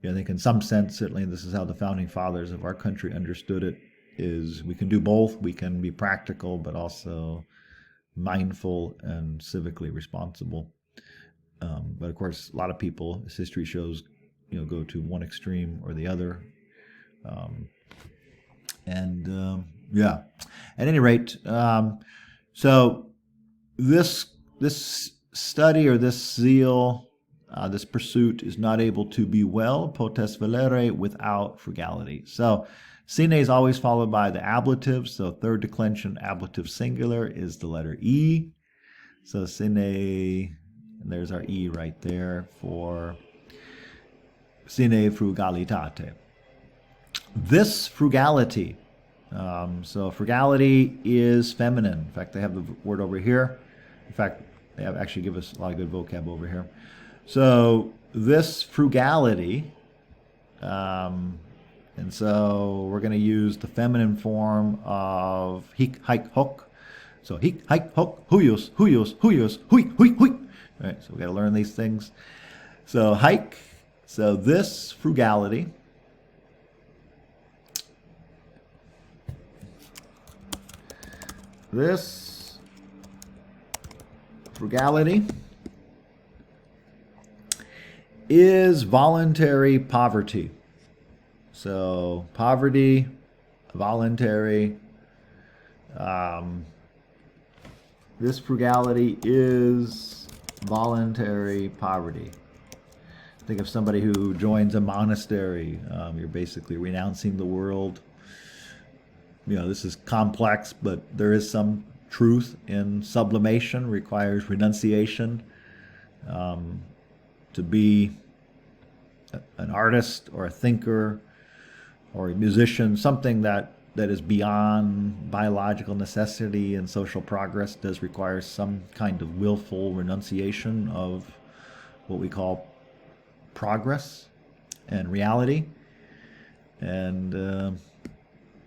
I think in some sense, certainly this is how the founding fathers of our country understood it, is we can do both. We can be practical, but also mindful and civically responsible. But of course, a lot of people, as history shows, go to one extreme or the other. At any rate, so this study or this zeal, this pursuit is not able to be well, potest valere, without frugality. So sine is always followed by the ablative. So third declension ablative singular is the letter E. So sine, and there's our E right there for sine frugalitate. This frugality. So frugality is feminine. In fact, they have the word over here. In fact, they have actually give us a lot of good vocab over here. So this frugality, and so we're going to use the feminine form of hik, hike, hok. So hik, hike, hok, huyos, huyos, huyos, huy, huy, huy. All right, so we got to learn these things. So hike. So this frugality. This frugality is voluntary poverty. So poverty, voluntary. This frugality is voluntary poverty. Think of somebody who joins a monastery. You're basically renouncing the world. This is complex, but there is some truth in sublimation, requires renunciation. To be an artist or a thinker or a musician, something that is beyond biological necessity and social progress does require some kind of willful renunciation of what we call progress and reality. And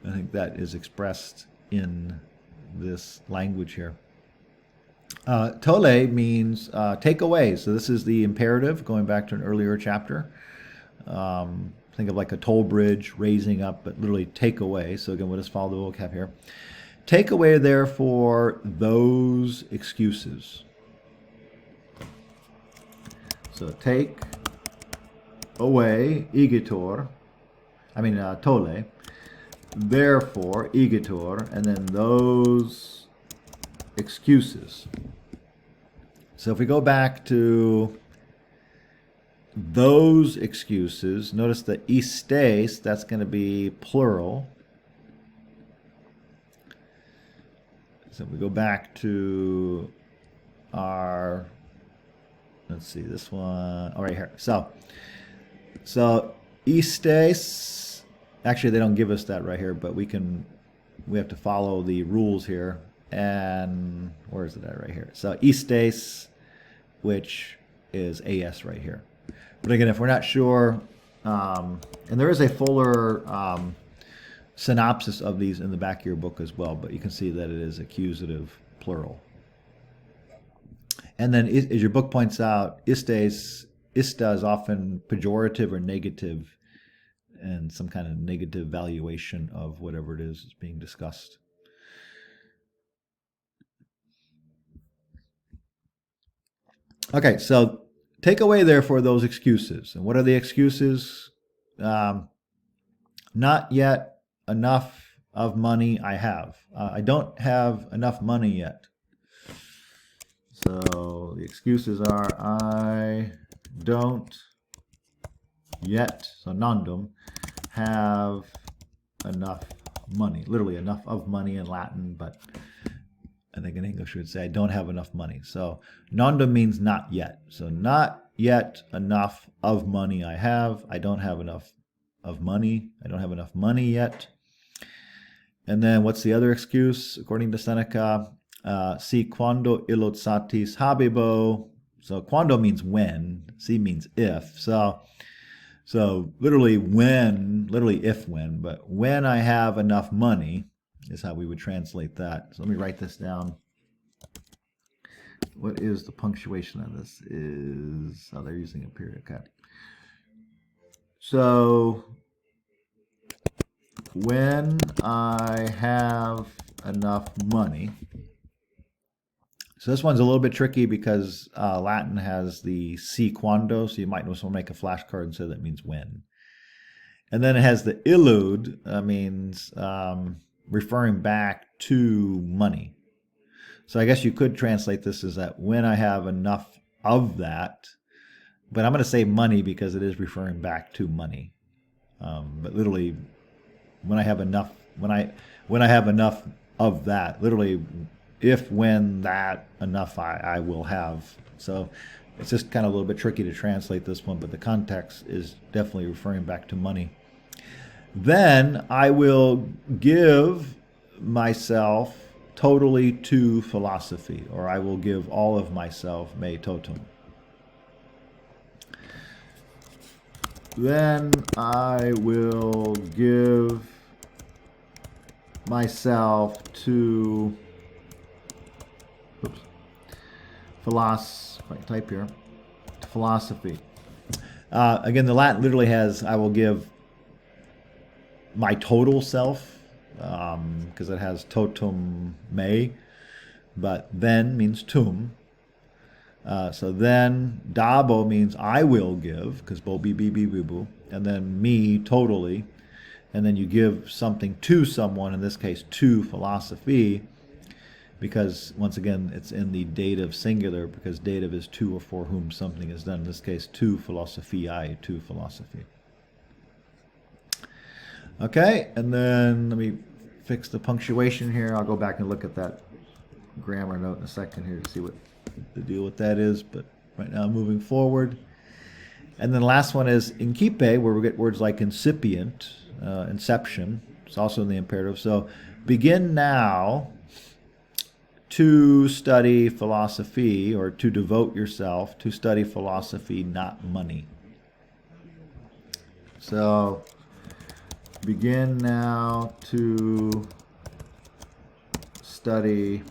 I think that is expressed in this language here. Tole means take away. So this is the imperative, going back to an earlier chapter. Think of like a toll bridge raising up, but literally take away. So again, we'll just follow the vocab here. Take away, therefore, those excuses. So take away, igitor. Tole. Therefore, igitor, and then those excuses. So if we go back to those excuses, notice the istes, that's going to be plural. So if we go back to our, let's see, this one, right here. So istes, actually they don't give us that right here, but we have to follow the rules here. And where is it at right here? So istes, which is as right here. But again, if we're not sure, and there is a fuller synopsis of these in the back of your book as well, but you can see that it is accusative plural. And then, as your book points out, ista is often pejorative or negative and some kind of negative valuation of whatever it is being discussed. Okay, so take away therefore those excuses. And what are the excuses? Not yet enough of money I have. I don't have enough money yet. So the excuses are I don't yet, so nondum, have enough money. Literally enough of money in Latin, but I think in English we would say I don't have enough money. So nondum means not yet. So not yet enough of money I have. I don't have enough of money. I don't have enough money yet. And then what's the other excuse? According to Seneca, si quando illud satis habebo. So quando means when, si means if. So literally if when, but when I have enough money is how we would translate that. So let me write this down. What is the punctuation on this? They're using a period. Okay. So when I have enough money. So this one's a little bit tricky because Latin has the si quando, so you might just want to make a flashcard and say that means when. And then it has the illud, means referring back to money. So I guess you could translate this as that when I have enough of that, but I'm going to say money because it is referring back to money. But literally, when I have enough, when I have enough of that, literally, if when that enough I will have. So it's just kind of a little bit tricky to translate this one, but the context is definitely referring back to money. Then I will give myself totally to philosophy, or I will give all of myself me totum. Then I will give myself to philosophy. Again, the Latin literally has I will give my total self, because it has totum me, but then means tum. So then dabo means I will give, because bo bi bi bi bu bu, and then me totally, and then you give something to someone, in this case to philosophy, because once again it's in the dative singular, because dative is to or for whom something is done, in this case to philosophiae, to philosophy. Okay, and then let me fix the punctuation here. I'll go back and look at that grammar note in a second here to see what the deal with that is, but right now moving forward. And then the last one is incipe, where we get words like incipient, inception. It's also in the imperative. So begin now to study philosophy, or to devote yourself to study philosophy, not money. So begin now to study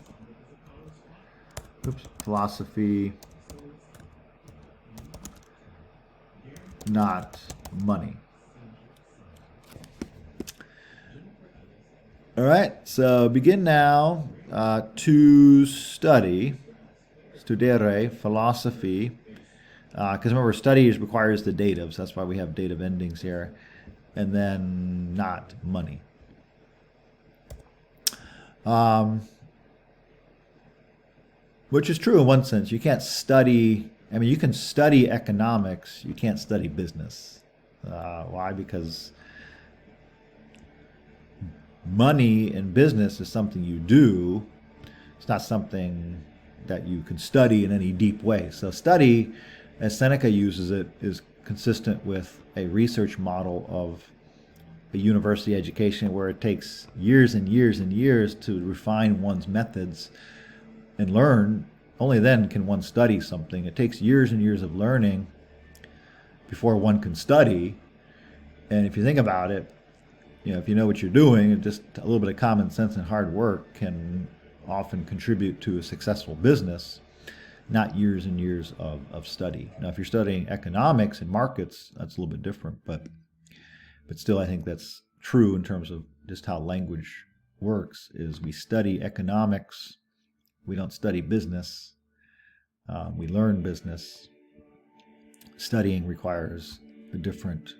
philosophy, not money. All right, so begin now to study, studere, philosophy, because remember, study requires the dative, so that's why we have dative endings here, and then not money. Which is true in one sense. You can't study, I mean, you can study economics, you can't study business. Why? Because money and business is something you do. It's not something that you can study in any deep way. So study, as Seneca uses it, is consistent with a research model of a university education where it takes years and years and years to refine one's methods and learn. Only then can one study something. It takes years and years of learning before one can study. And if you think about it, if you know what you're doing, just a little bit of common sense and hard work can often contribute to a successful business, not years and years of study. Now, if you're studying economics and markets, that's a little bit different. But But still, I think that's true in terms of just how language works, is we study economics, we don't study business. We learn business. Studying requires a different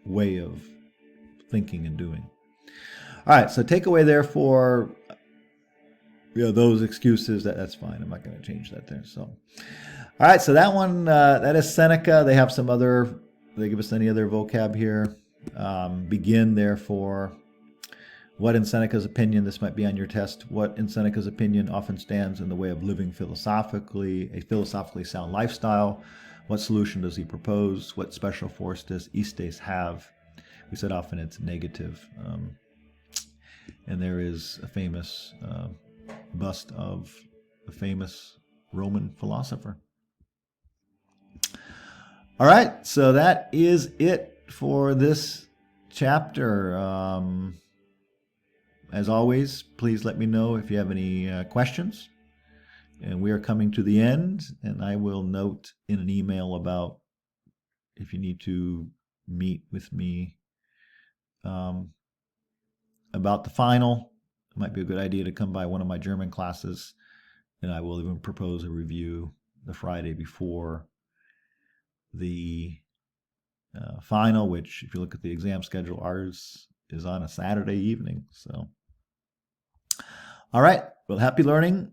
way of thinking and doing. All right, so takeaway there for those excuses, that's fine. I'm not going to change that there. So, all right, so that one, that is Seneca. They have some other, they give us any other vocab here. Begin, therefore. What in Seneca's opinion, this might be on your test, what in Seneca's opinion often stands in the way of living philosophically, a philosophically sound lifestyle? What solution does he propose? What special force does Istes have? We said often it's negative. And there is a famous bust of a famous Roman philosopher. All right, so that is it for this chapter. As always, please let me know if you have any questions. And we are coming to the end, and I will note in an email about if you need to meet with me about the final. It might be a good idea to come by one of my German classes, and I will even propose a review the Friday before the final, which, if you look at the exam schedule, ours is on a Saturday evening. So, all right. Well, happy learning,